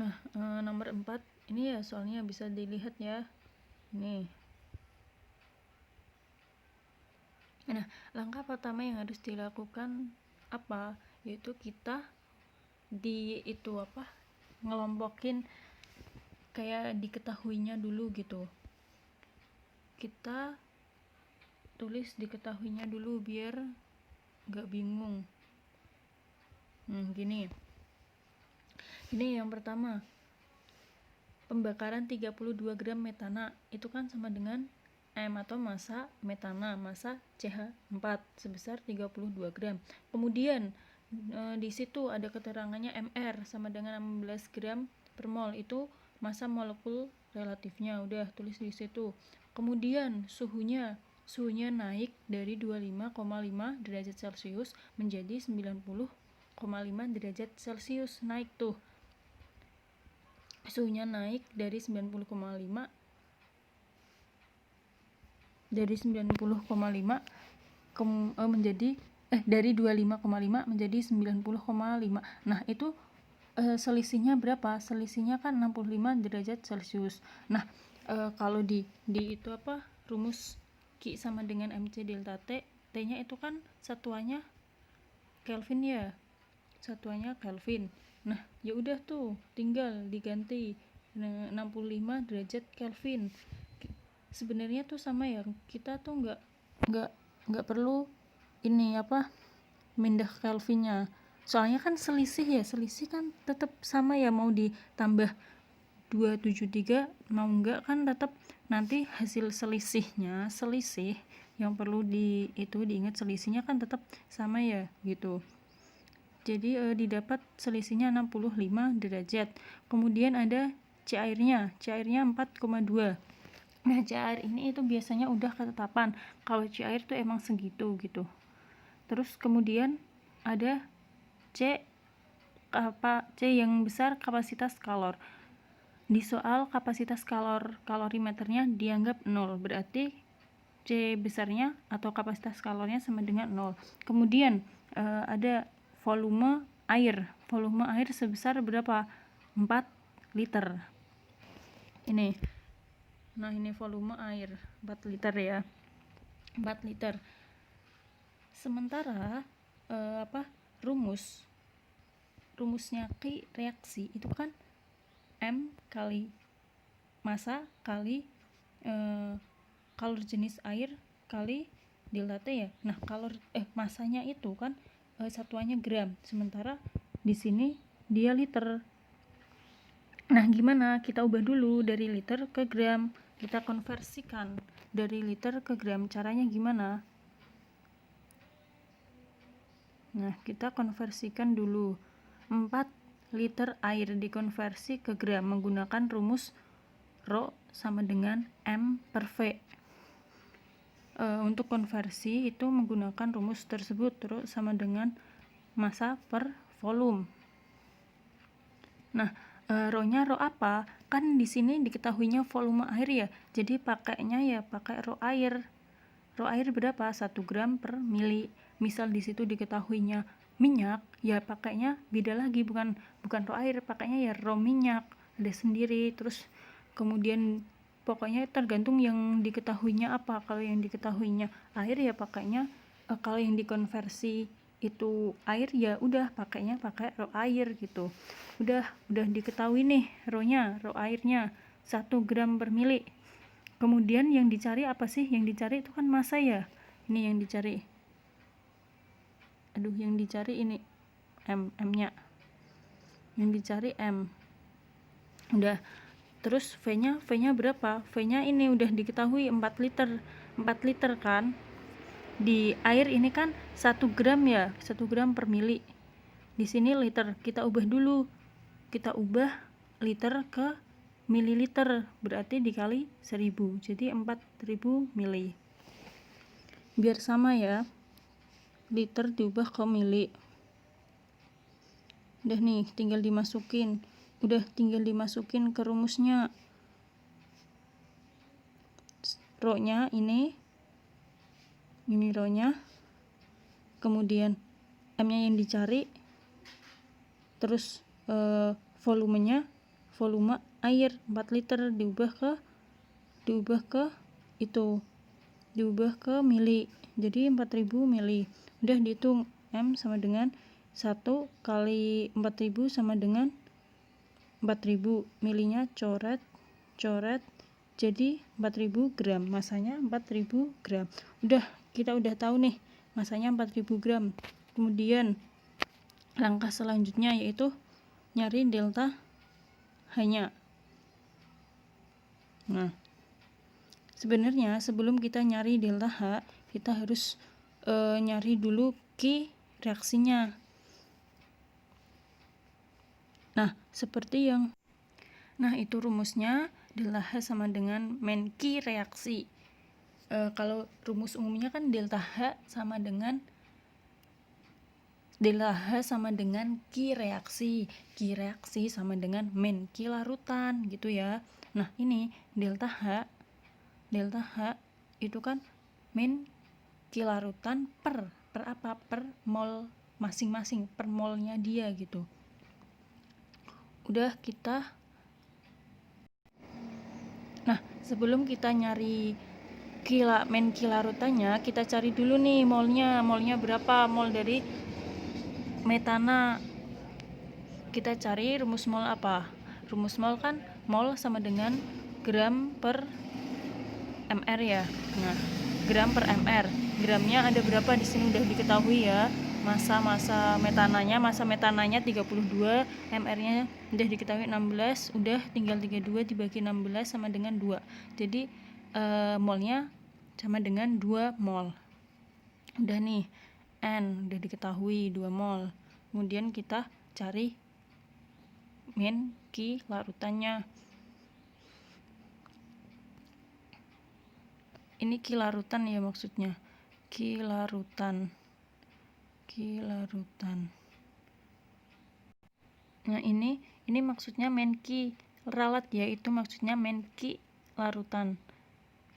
Nah, nomor 4 ini ya soalnya bisa dilihat ya. Nih. Nah, langkah pertama yang harus dilakukan apa? Yaitu kita ngelompokin kayak diketahuinya dulu gitu. Kita tulis diketahuinya dulu biar gak bingung. Gini. Ini yang pertama. Pembakaran 32 gram metana itu kan sama dengan M atau massa metana, massa CH4 sebesar 32 gram. Kemudian di situ ada keterangannya MR sama dengan 16 gram per mol, itu massa molekul relatifnya, udah tulis di situ. Kemudian suhunya naik dari 25,5 derajat Celcius menjadi 90,5 derajat Celcius, naik tuh. Suhunya naik dari 90,5 menjadi dari 25,5 menjadi 90,5. Nah, itu selisihnya berapa? Selisihnya kan 65 derajat Celcius. Nah, kalau di itu rumus Q sama dengan MC delta T, T-nya itu kan satuannya Kelvin ya. Satuannya Kelvin. Nah, ya udah tuh, tinggal diganti 65 derajat Kelvin. Sebenarnya tuh sama ya, kita tuh nggak perlu ini mindah Kelvinnya. Soalnya kan selisih kan tetap sama ya, mau ditambah 273 mau enggak kan tetap nanti hasil selisih yang perlu diingat, selisihnya kan tetap sama ya gitu. Jadi didapat selisihnya 65 derajat. Kemudian ada cairnya 4,2. Nah, cair ini itu biasanya udah ketetapan kalau cair tuh emang segitu gitu. Terus kemudian ada C yang besar, kapasitas kalor. Di soal kapasitas kalorimeternya dianggap 0, berarti C besarnya atau kapasitas kalornya sama dengan 0. Kemudian ada volume air sebesar berapa? 4 liter. Ini volume air 4 liter ya. 4 liter. Sementara rumusnya Q reaksi itu kan M kali massa kali kalor jenis air kali delta T ya. Nah, massanya itu kan satuannya gram, sementara di sini dia liter. Nah, gimana? Kita ubah dulu dari liter ke gram. Kita konversikan dari liter ke gram. Caranya gimana? Nah, kita konversikan dulu. 4 liter air dikonversi ke gram menggunakan rumus Rho sama dengan M per V. Untuk konversi itu menggunakan rumus tersebut, Rho sama dengan massa per volume. Nah, Rho-nya Rho apa? Kan di sini diketahuinya volume air ya. Jadi pakainya ya pakai Rho air. Rho air berapa? 1 gram per mili. Misal di situ diketahuinya minyak, ya pakainya beda lagi, bukan Rho air, pakainya ya Rho minyak, ada sendiri. Terus kemudian pokoknya tergantung yang diketahuinya apa. Kalau yang diketahuinya air ya pakainya kalau yang dikonversi itu air ya udah pakainya pakai Rho air gitu. Udah diketahui nih Rho airnya 1 gram per mili. Kemudian yang dicari apa sih? Yang dicari itu kan massa ya. Ini yang dicari. Yang dicari ini M-nya. Yang dicari M. Udah. Terus V-nya berapa? V-nya ini udah diketahui 4 liter. 4 liter kan. Di air ini kan 1 gram ya, 1 gram per mili. Di sini liter. Kita ubah dulu. Kita ubah liter ke mililiter, berarti dikali 1000, jadi 4000 mili. Biar sama ya, liter diubah ke mili. Udah nih, tinggal dimasukin ke rumusnya. Rho-nya ini Rho-nya, kemudian M-nya yang dicari, terus volumenya volume air 4 liter diubah ke mili, jadi 4000 mili. Udah dihitung, M sama dengan 1 kali 4000 sama dengan 4000, milinya coret jadi 4000 gram, masanya 4000 gram. Kita udah tahu nih masanya 4000 gram. Kemudian langkah selanjutnya yaitu nyari delta H-nya. Nah, sebenarnya sebelum kita nyari delta H, kita harus nyari dulu Q reaksinya. Nah, itu rumusnya delta H sama dengan men Q reaksi. Kalau rumus umumnya kan delta H sama dengan Q reaksi. Q reaksi sama dengan men Q larutan gitu ya. Nah, ini delta H itu kan men Q larutan per apa? Per mol masing-masing, per molnya dia gitu. Nah, sebelum kita nyari men Q larutannya, kita cari dulu nih molnya berapa, mol dari metana. Kita cari rumus mol apa? Rumus mol kan mol sama dengan gram per mr ya. Nah, gram per mr. Gramnya ada berapa di sini udah diketahui ya. Masa metananya 32, mr-nya udah diketahui 16, udah tinggal 32 dibagi 16 sama dengan 2. Jadi molnya sama dengan 2 mol. Udah nih, N udah diketahui 2 mol. Kemudian kita cari men Q larutannya. Ini Q larutan ya maksudnya. Q larutan. Nah, ini maksudnya men Q ralat ya, itu maksudnya men Q larutan.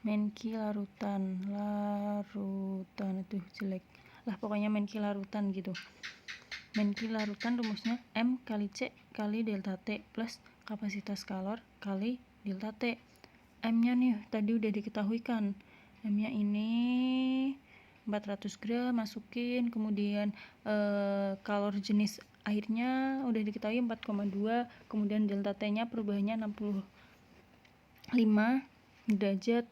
Men Q larutan itu jelek. Lah pokoknya men Q larutan gitu. Men Q larutan rumusnya M kali C kali delta T plus kapasitas kalor kali delta T. M-nya nih tadi udah diketahui kan. M-nya ini 400 gram masukin, kemudian kalor jenis airnya udah diketahui 4,2, kemudian delta T-nya perubahannya 65 derajat,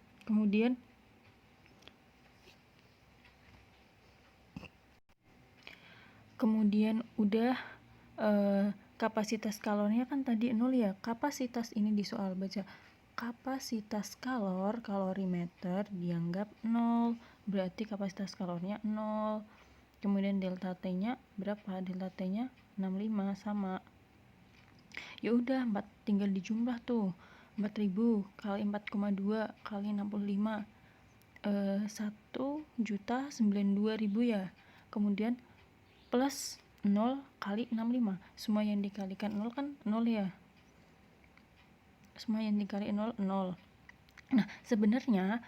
kemudian udah kapasitas kalornya kan tadi 0 ya. Kapasitas ini di soal baca kapasitas kalor kalorimeter dianggap 0, berarti kapasitas kalornya 0. Kemudian delta T-nya berapa? Delta T-nya 65 sama. Ya udah, tinggal dijumlah tuh. 4000 kali 4,2 kali 65 1.092.000 ya. Kemudian plus 0 kali 65. Semua yang dikalikan 0 kan 0 ya. Semua yang dikali 0, 0. Nah, sebenarnya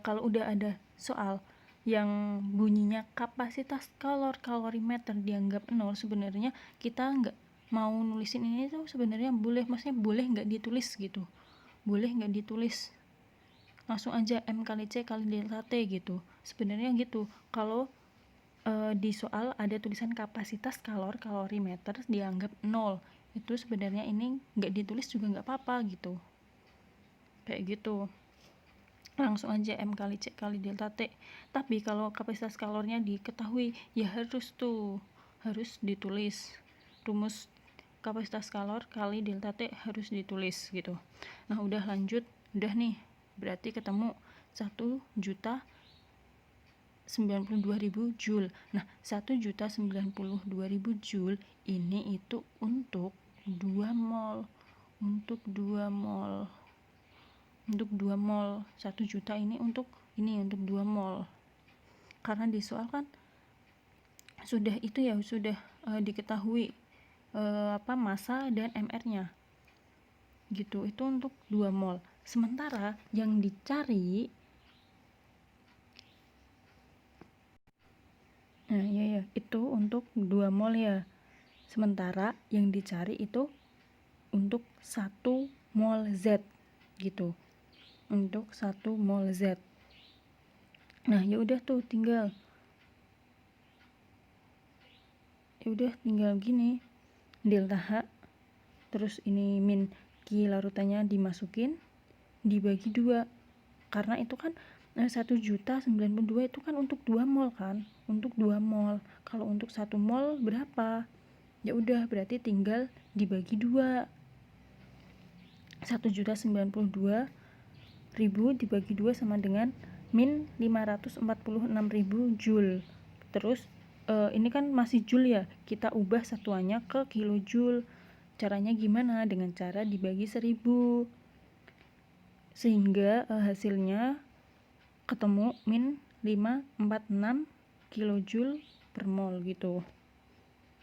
kalau udah ada soal yang bunyinya kapasitas kalor kalorimeter dianggap 0, sebenarnya kita nggak mau nulisin ini tuh sebenarnya boleh, maksudnya boleh nggak ditulis gitu. Boleh nggak ditulis. Langsung aja M kali C kali delta T gitu. Sebenarnya gitu. Kalau di soal ada tulisan kapasitas kalor kalorimeter dianggap 0, itu sebenarnya ini nggak ditulis juga nggak apa-apa gitu, kayak gitu, langsung aja M kali C kali delta T. Tapi kalau kapasitas kalornya diketahui ya harus ditulis rumus kapasitas kalor kali delta T, harus ditulis gitu. Nah, udah lanjut, udah nih, berarti ketemu 1.092.000 Joule. Nah, 1.092.000 Joule ini itu untuk 2 mol. Untuk 2 mol. 1 juta ini untuk 2 mol. Karena di soal kan sudah diketahui massa dan mr-nya. Gitu. Itu untuk 2 mol. Sementara yang dicari itu untuk 2 mol ya. Sementara yang dicari itu untuk 1 mol Z gitu. Untuk 1 mol Z. Nah, ya udah tuh tinggal gini. Delta H terus ini min Q larutannya dimasukin dibagi 2. Karena itu kan 1.092 itu kan untuk 2 mol kan, untuk 2 mol. Kalau untuk 1 mol berapa? Ya udah berarti tinggal dibagi 2. 1.092.000 dibagi 2 sama dengan min 546.000 Joule. Terus ini kan masih Joule ya, kita ubah satuannya ke kilojoule. Caranya gimana? Dengan cara dibagi 1000 sehingga hasilnya ketemu min 546 kilojoule per mol gitu.